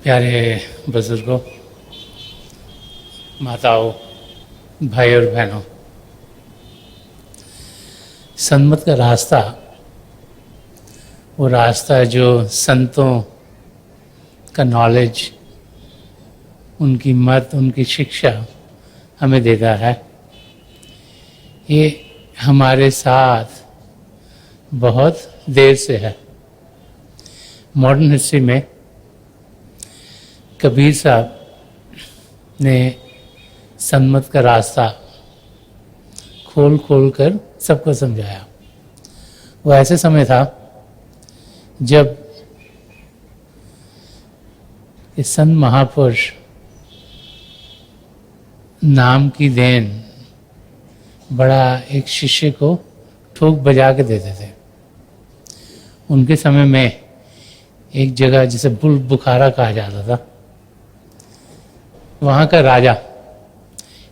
प्यारे बुजुर्गों, माताओं, भाई और बहनों, सन्मत का रास्ता वो रास्ता जो संतों का नॉलेज, उनकी मत, उनकी शिक्षा हमें देता है। ये हमारे साथ बहुत देर से है। मॉडर्न हिस्ट्री में कबीर साहब ने सन्मत का रास्ता खोल खोल कर सबको समझाया। वो ऐसे समय था जब ये संत महापुरुष नाम की देन बड़ा एक शिष्य को ठोक बजा के देते थे। उनके समय में एक जगह जिसे बुल बुखारा कहा जाता था, वहाँ का राजा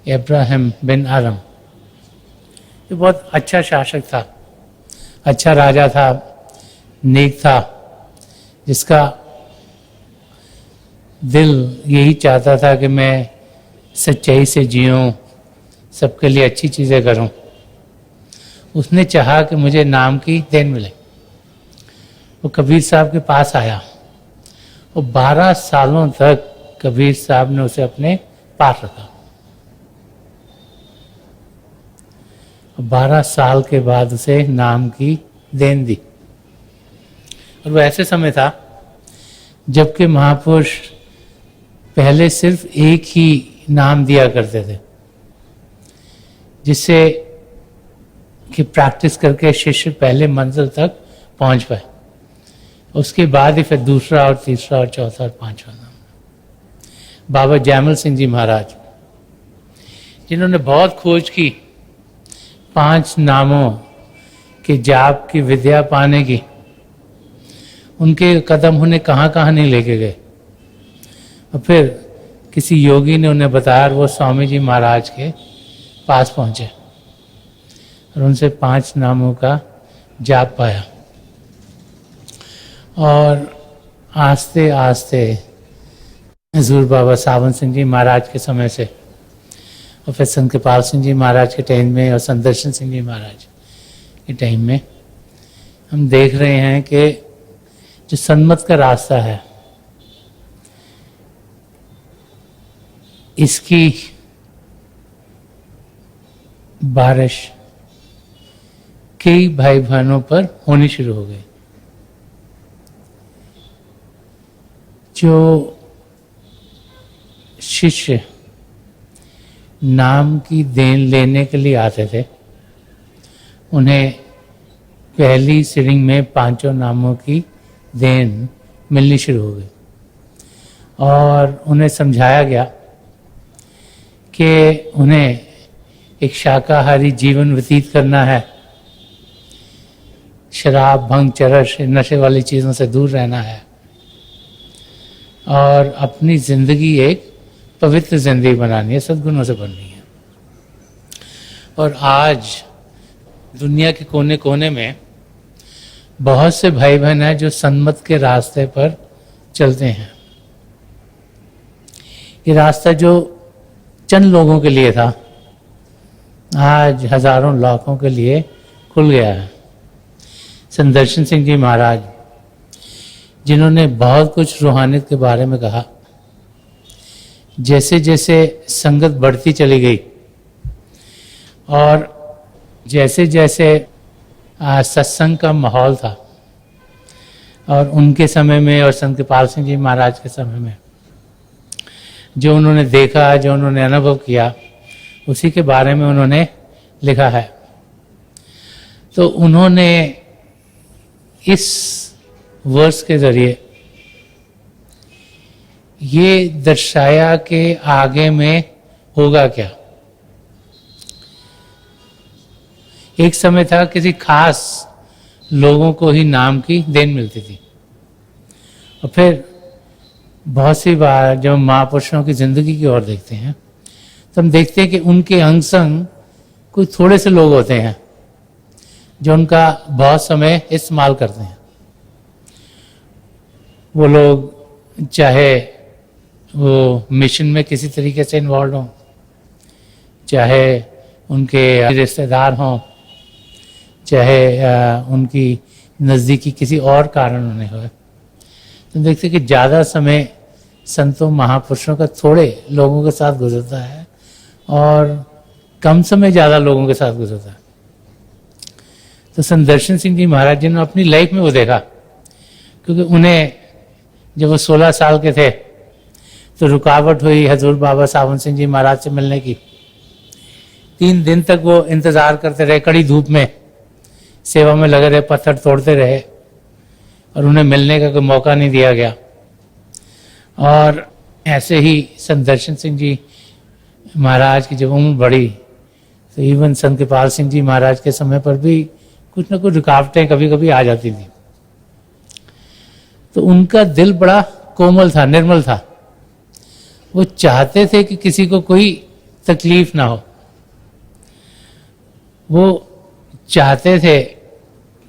इब्राहिम बिन आरम, ये बहुत अच्छा शासक था, अच्छा राजा था, नेक था, जिसका दिल यही चाहता था कि मैं सच्चाई से जीऊँ, सबके लिए अच्छी चीज़ें करूँ। उसने चाहा कि मुझे नाम की देन मिले। वो कबीर साहब के पास आया। वो 12 सालों तक कबीर साहब ने उसे अपने पास रखा। 12 साल के बाद उसे नाम की देन दी। और वो ऐसे समय था जबकि महापुरुष पहले सिर्फ एक ही नाम दिया करते थे, जिससे कि प्रैक्टिस करके शिष्य पहले मंजिल तक पहुंच पाए। उसके बाद ही फिर दूसरा और तीसरा और चौथा और पांचवा नाम। बाबा जैमल सिंह जी महाराज, जिन्होंने बहुत खोज की 5 नामों के जाप की विद्या पाने की, उनके कदम उन्हें कहाँ कहाँ नहीं लेके गए। और फिर किसी योगी ने उन्हें बताया, वो स्वामी जी महाराज के पास पहुँचे और उनसे 5 नामों का जाप पाया। और आस्ते आस्ते हजूर बाबा सावन सिंह जी महाराज के समय से, और फिर संत कृपाल सिंह जी महाराज के टाइम में, और संत दर्शन सिंह जी महाराज के टाइम में हम देख रहे हैं कि जो सन्मत का रास्ता है, इसकी बारिश कई भाई बहनों पर होनी शुरू हो गई। जो शिष्य नाम की देन लेने के लिए आते थे, उन्हें पहली सिटिंग में 5 नामों की देन मिलनी शुरू हो गई। और उन्हें समझाया गया कि उन्हें एक शाकाहारी जीवन व्यतीत करना है, शराब, भंग, चरस, नशे वाली चीज़ों से दूर रहना है, और अपनी ज़िंदगी एक पवित्र ज़िंदगी बनानी है, सद्गुणों से बननी है। और आज दुनिया के कोने कोने में बहुत से भाई बहन हैं जो सन्मत के रास्ते पर चलते हैं। ये रास्ता जो चंद लोगों के लिए था, आज हजारों लाखों के लिए खुल गया है। संत दर्शन सिंह जी महाराज, जिन्होंने बहुत कुछ रूहानियत के बारे में कहा, जैसे जैसे संगत बढ़ती चली गई और जैसे जैसे सत्संग का माहौल था, और उनके समय में और संत कृपाल सिंह जी महाराज के समय में जो उन्होंने देखा, जो उन्होंने अनुभव किया, उसी के बारे में उन्होंने लिखा है। तो उन्होंने इस वर्ष के जरिए ये दर्शाया कि आगे में होगा क्या। एक समय था किसी खास लोगों को ही नाम की देन मिलती थी, और फिर बहुत सी बार जब महापुरुषों की जिंदगी की ओर देखते हैं तो हम देखते हैं कि उनके अंग संग कुछ थोड़े से लोग होते हैं जो उनका बहुत समय इस्तेमाल करते हैं। वो लोग चाहे वो मिशन में किसी तरीके से इन्वॉल्व हों, चाहे उनके रिश्तेदार हों, चाहे उनकी नज़दीकी किसी और कारण उन्हें हो, तो देखते कि ज़्यादा समय संतों महापुरुषों का थोड़े लोगों के साथ गुजरता है और कम समय ज़्यादा लोगों के साथ गुजरता है। तो संदर्शन सिंह जी महाराज जी ने अपनी लाइफ में वो देखा, क्योंकि उन्हें जब वो 16 साल के थे तो रुकावट हुई हजूर बाबा सावन सिंह जी महाराज से मिलने की। 3 दिन तक वो इंतज़ार करते रहे, कड़ी धूप में सेवा में लगे रहे, पत्थर तोड़ते रहे और उन्हें मिलने का कोई मौका नहीं दिया गया। और ऐसे ही संदर्शन सिंह जी महाराज की जब उम्र बढ़ी तो इवन संत कृपाल सिंह जी महाराज के समय पर भी कुछ ना कुछ रुकावटें कभी कभी आ जाती थी। तो उनका दिल बड़ा कोमल था, निर्मल था। वो चाहते थे कि किसी को कोई तकलीफ ना हो। वो चाहते थे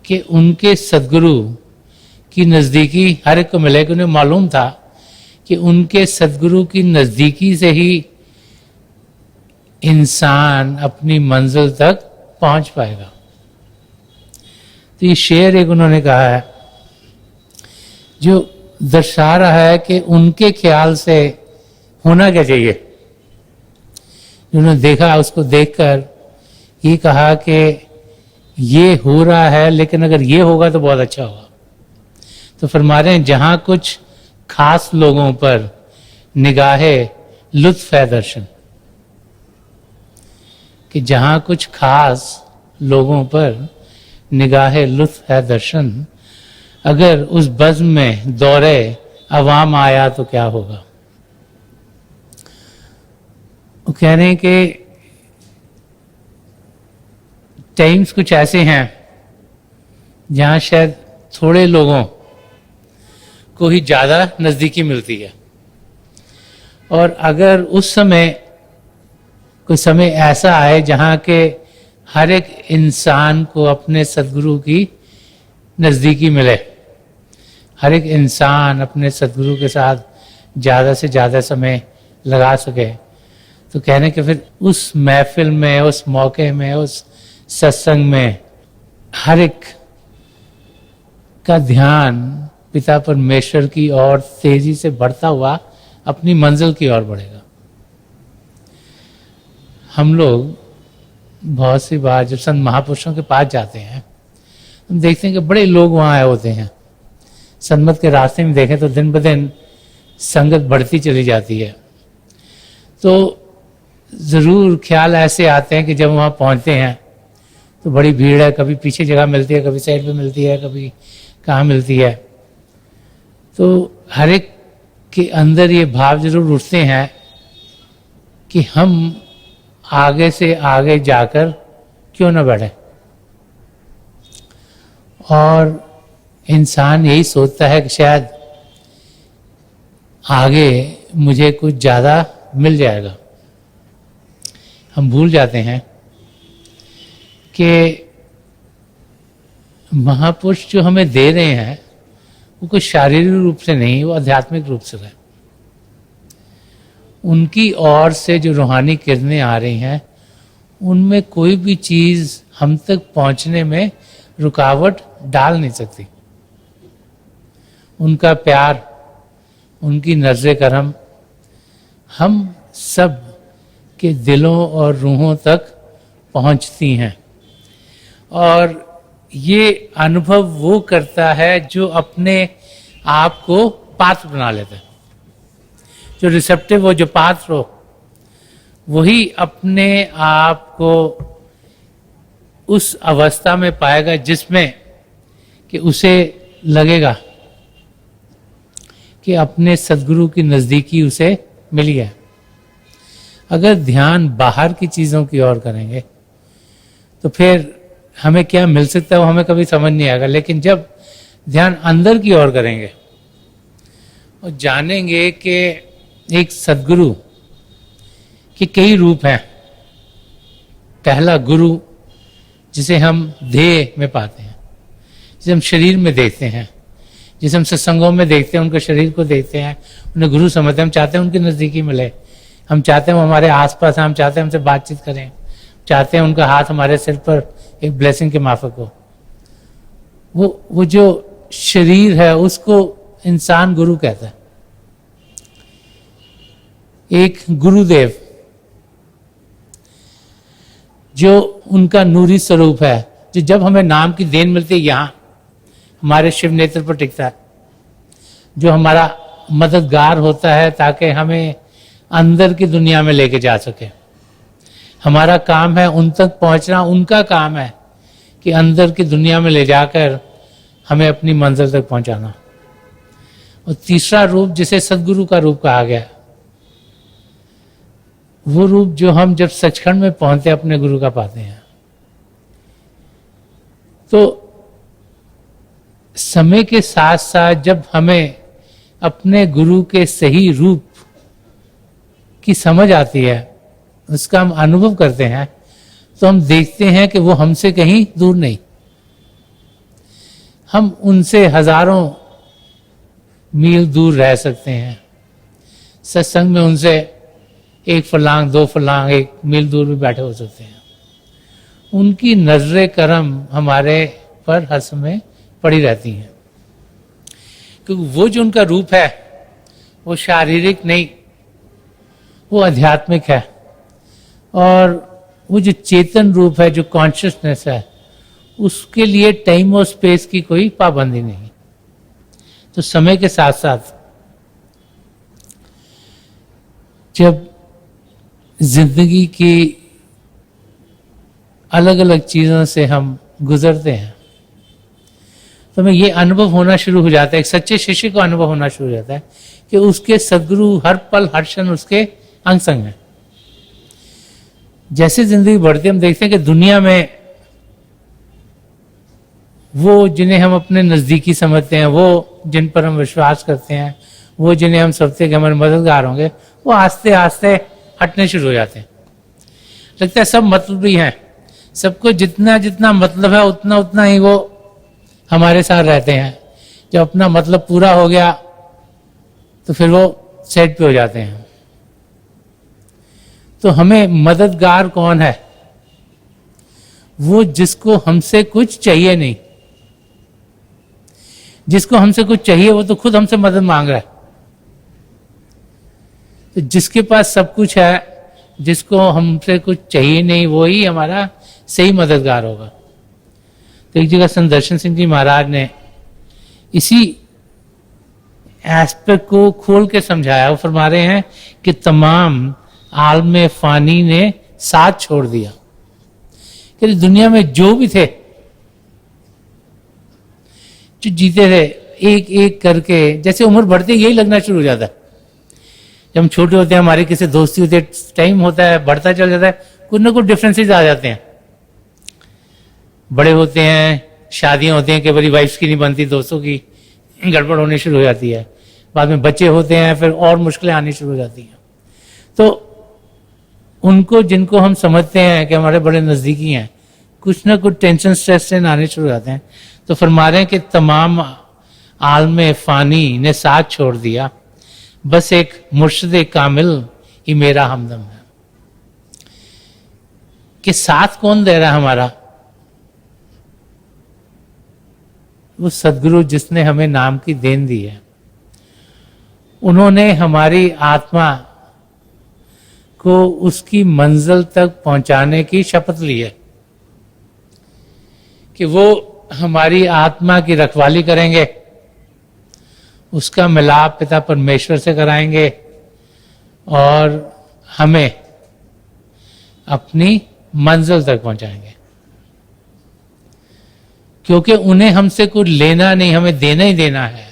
कि उनके सद्गुरु की नज़दीकी हर एक को मिले, कि उन्हें मालूम था कि उनके सद्गुरु की नज़दीकी से ही इंसान अपनी मंजिल तक पहुंच पाएगा। तो ये शेर एक उन्होंने कहा है जो दर्शा रहा है कि उनके ख्याल से होना क्या चाहिए। उन्होंने देखा, उसको देखकर ये कहा कि ये हो रहा है, लेकिन अगर ये होगा तो बहुत अच्छा होगा। तो फरमा रहे हैं, जहां कुछ खास लोगों पर निगाहे लुत्फ है दर्शन, कि जहां कुछ खास लोगों पर निगाहे लुत्फ है दर्शन, अगर उस बज़्म में दौरे अवाम आया तो क्या होगा। वो कह रहे हैं कि टाइम्स कुछ ऐसे हैं जहां शायद थोड़े लोगों को ही ज़्यादा नज़दीकी मिलती है, और अगर उस समय कोई समय ऐसा आए जहां के हर एक इंसान को अपने सद्गुरु की नज़दीकी मिले, हर एक इंसान अपने सद्गुरु के साथ ज़्यादा से ज़्यादा समय लगा सके, तो कहने कि फिर उस महफिल में, उस मौके में, उस सत्संग में हर एक का ध्यान पिता परमेश्वर की ओर तेजी से बढ़ता हुआ अपनी मंजिल की ओर बढ़ेगा। हम लोग बहुत सी बार जब संत महापुरुषों के पास जाते हैं, हम देखते हैं कि बड़े लोग वहाँ आए होते हैं। सन्मत के रास्ते में देखें तो दिन ब दिन संगत बढ़ती चली जाती है। तो ज़रूर ख्याल ऐसे आते हैं कि जब वहाँ पहुँचते हैं तो बड़ी भीड़ है, कभी पीछे जगह मिलती है, कभी साइड पे मिलती है, कभी कहाँ मिलती है। तो हर एक के अंदर ये भाव जरूर उठते हैं कि हम आगे से आगे जाकर क्यों न बढ़े। और इंसान यही सोचता है कि शायद आगे मुझे कुछ ज़्यादा मिल जाएगा। हम भूल जाते हैं कि महापुरुष जो हमें दे रहे हैं वो कोई शारीरिक रूप से नहीं, वो आध्यात्मिक रूप से है। उनकी ओर से जो रूहानी किरणें आ रही हैं, उनमें कोई भी चीज़ हम तक पहुंचने में रुकावट डाल नहीं सकती। उनका प्यार, उनकी नज़र करम हम सब के दिलों और रूहों तक पहुंचती हैं। और ये अनुभव वो करता है जो अपने आप को पात्र बना लेता है। जो रिसेप्टिव हो, जो पात्र हो, वही अपने आप को उस अवस्था में पाएगा जिसमें कि उसे लगेगा कि अपने सद्गुरु की नज़दीकी उसे मिली है। अगर ध्यान बाहर की चीज़ों की ओर करेंगे तो फिर हमें क्या मिल सकता है वो हमें कभी समझ नहीं आएगा। लेकिन जब ध्यान अंदर की ओर करेंगे और जानेंगे कि एक सद्गुरु के कई रूप हैं। पहला गुरु जिसे हम देह में पाते हैं, जिसे हम शरीर में देखते हैं, जिसे हम सत्संगों में देखते हैं, उनके शरीर को देखते हैं, उन्हें गुरु समझते हैं, हम चाहते हैं उनकी नज़दीकी मिले, हम चाहते हैं वो हमारे आसपास हैं, हम चाहते हैं हमसे बातचीत करें, चाहते हैं उनका हाथ हमारे सिर पर एक ब्लेसिंग के माफक हो। वो जो शरीर है उसको इंसान गुरु कहता है। एक गुरुदेव जो उनका नूरी स्वरूप है, जो जब हमें नाम की देन मिलती है यहाँ हमारे शिव नेत्र पर टिकता है, जो हमारा मददगार होता है ताकि हमें अंदर की दुनिया में लेके जा सके। हमारा काम है उन तक पहुंचना, उनका काम है कि अंदर की दुनिया में ले जाकर हमें अपनी मंजिल तक पहुंचाना। और तीसरा रूप जिसे सदगुरु का रूप कहा गया, वो रूप जो हम जब सचखंड में पहुंचते अपने गुरु का पाते हैं। तो समय के साथ साथ जब हमें अपने गुरु के सही रूप की समझ आती है, उसका हम अनुभव करते हैं, तो हम देखते हैं कि वो हमसे कहीं दूर नहीं, हम उनसे हजारों मील दूर रह सकते हैं। सत्संग में उनसे 1 फरलांग 2 फरलांग 1 मील दूर भी बैठे हो सकते हैं। उनकी नजरे करम हमारे पर हर समय पड़ी रहती हैं, क्योंकि वो जो उनका रूप है वो शारीरिक नहीं, वो आध्यात्मिक है। और वो जो चेतन रूप है, जो कॉन्शियसनेस है, उसके लिए टाइम और स्पेस की कोई पाबंदी नहीं। तो समय के साथ साथ जब जिंदगी की अलग अलग चीजों से हम गुजरते हैं, तो हमें ये अनुभव होना शुरू हो जाता है, एक सच्चे शिष्य को अनुभव होना शुरू हो जाता है कि उसके सदगुरु हर पल हर क्षण उसके अंग संग हैं। जैसे जिंदगी बढ़ती है, हम देखते हैं कि दुनिया में वो जिन्हें हम अपने नजदीकी समझते हैं, वो जिन पर हम विश्वास करते हैं, वो जिन्हें हम समझते हैं कि हमारे मददगार होंगे, वो आस्ते आस्ते हटने शुरू हो जाते हैं। लगता है सब मतलबी हैं, सबको जितना जितना मतलब है उतना उतना ही वो हमारे साथ रहते हैं। जब अपना मतलब पूरा हो गया तो फिर वो सेट पे हो जाते हैं। तो हमें मददगार कौन है? वो जिसको हमसे कुछ चाहिए नहीं। जिसको हमसे कुछ चाहिए वो तो खुद हमसे मदद मांग रहा है। तो जिसके पास सब कुछ है, जिसको हमसे कुछ चाहिए नहीं, वो ही हमारा सही मददगार होगा। तो एक जगह संत दर्शन सिंह जी महाराज ने इसी एस्पेक्ट को खोल के समझाया। वो फरमा रहे हैं कि तमाम आलम फानी ने साथ छोड़ दिया। कि दुनिया में जो भी थे, जो जीते थे, एक एक करके जैसे उम्र बढ़ती यही लगना शुरू हो जाता है। जब हम छोटे होते हैं, हमारी किसी दोस्ती होती है, टाइम होता है, बढ़ता चल जाता है, कुछ ना कुछ डिफरेंसेस आ जाते हैं। बड़े होते हैं, शादियां होती हैं, कि बड़ी वाइफ की नहीं बनती, दोस्तों की गड़बड़ होनी शुरू हो जाती है। बाद में बच्चे होते हैं, फिर और मुश्किलें आनी शुरू हो जाती हैं। तो उनको जिनको हम समझते हैं कि हमारे बड़े नज़दीकी हैं, कुछ ना कुछ टेंशन स्ट्रेस से आने शुरू हो जाते हैं। तो फरमा रहे हैं कि तमाम आलम फानी ने साथ छोड़ दिया, बस एक मुर्शिद कामिल ही मेरा हमदम है। कि साथ कौन दे रहा है हमारा? वो सदगुरु जिसने हमें नाम की देन दी है। उन्होंने हमारी आत्मा को उसकी मंजिल तक पहुंचाने की शपथ ली है कि वो हमारी आत्मा की रखवाली करेंगे, उसका मिलाप पिता परमेश्वर से कराएंगे और हमें अपनी मंजिल तक पहुंचाएंगे। क्योंकि उन्हें हमसे कुछ लेना नहीं, हमें देना ही देना है।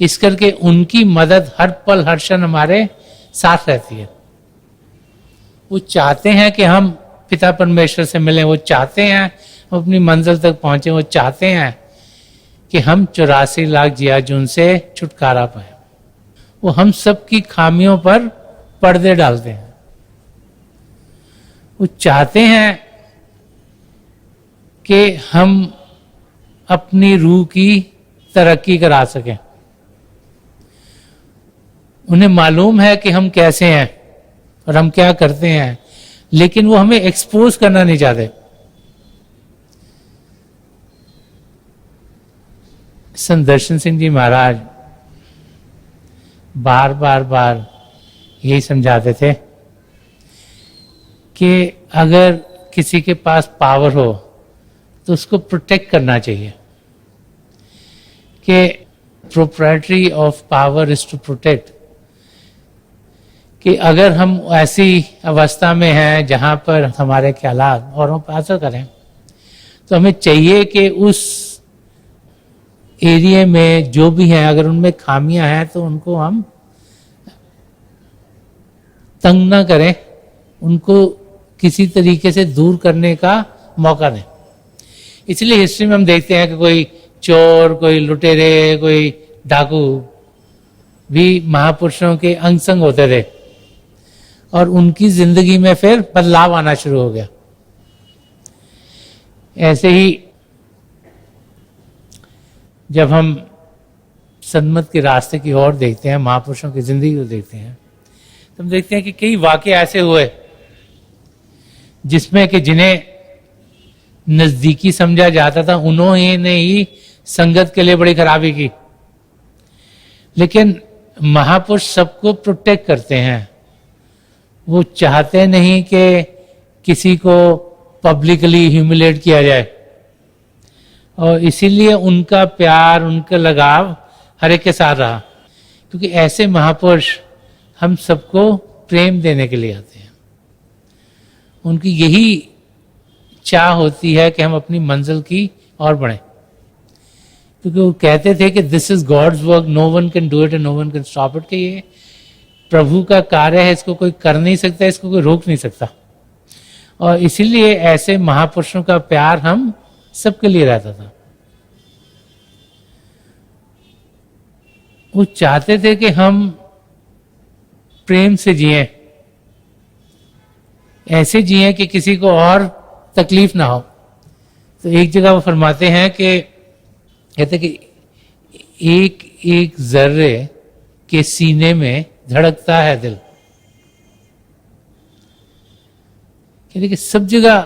इस करके उनकी मदद हर पल हर क्षण हमारे साथ रहती है। वो चाहते हैं कि हम पिता परमेश्वर से मिलें, वो चाहते हैं हम अपनी मंजिल तक पहुंचे, वो चाहते हैं कि हम 84 लाख जियाजुन से छुटकारा पाए। वो हम सब की खामियों पर पर्दे डालते हैं। वो चाहते हैं कि हम अपनी रूह की तरक्की करा सकें। उन्हें मालूम है कि हम कैसे हैं और हम क्या करते हैं, लेकिन वो हमें एक्सपोज करना नहीं चाहते। संत दर्शन सिंह जी महाराज बार बार यही समझाते थे कि अगर किसी के पास पावर हो तो उसको प्रोटेक्ट करना चाहिए, कि proprietary of power is to protect. कि अगर हम ऐसी अवस्था में हैं जहां पर हमारे ख्यालात औरों पर असर करें, तो हमें चाहिए कि उस एरिया में जो भी हैं, अगर उनमें खामियां हैं तो उनको हम तंग ना करें, उनको किसी तरीके से दूर करने का मौका दें। इसलिए हिस्ट्री में हम देखते हैं कि कोई चोर, कोई लुटेरे, कोई डाकू भी महापुरुषों के अंग संग होते थे और उनकी जिंदगी में फिर बदलाव आना शुरू हो गया। ऐसे ही जब हम सन्मत के रास्ते की ओर देखते हैं, महापुरुषों की जिंदगी को देखते हैं, तो हम देखते हैं कि कई वाकये ऐसे हुए जिसमें कि जिन्हें नजदीकी समझा जाता था उन्होंने ही संगत के लिए बड़ी खराबी की। लेकिन महापुरुष सबको प्रोटेक्ट करते हैं, वो चाहते नहीं कि किसी को पब्लिकली ह्यूमिलेट किया जाए, और इसीलिए उनका प्यार, उनका लगाव हर एक के साथ रहा, क्योंकि ऐसे महापुरुष हम सबको प्रेम देने के लिए आते हैं। उनकी यही चाह होती है कि हम अपनी मंजिल की ओर बढ़ें, क्योंकि वो कहते थे कि this is God's work, no one can do it and no one can stop it. कि ये प्रभु का कार्य है, इसको कोई कर नहीं सकता, इसको कोई रोक नहीं सकता। और इसीलिए ऐसे महापुरुषों का प्यार हम सबके लिए रहता था। वो चाहते थे कि हम प्रेम से जिएं, ऐसे जिएं कि किसी को और तकलीफ ना हो। तो एक जगह वो फरमाते हैं कि कहते कि एक एक जर्रे के सीने में धड़कता है दिल। कहते कि सब जगह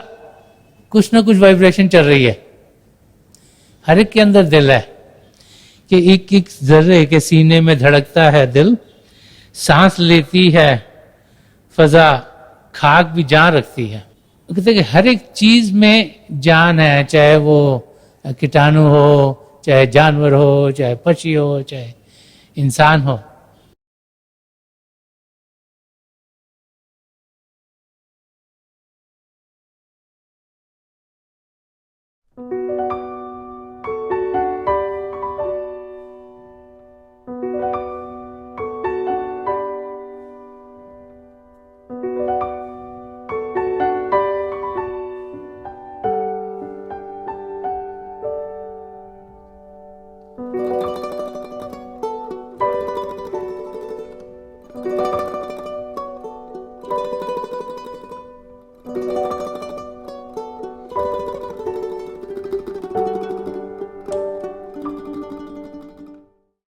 कुछ ना कुछ वाइब्रेशन चल रही है, हर एक के अंदर दिल है। कि एक एक जर्रे के सीने में धड़कता है दिल, सांस लेती है फजा, खाक भी जान रखती है। कहते कि हर एक चीज में जान है, चाहे वो कीटाणु हो, चाहे जानवर हो, चाहे पक्षी हो, चाहे इंसान हो।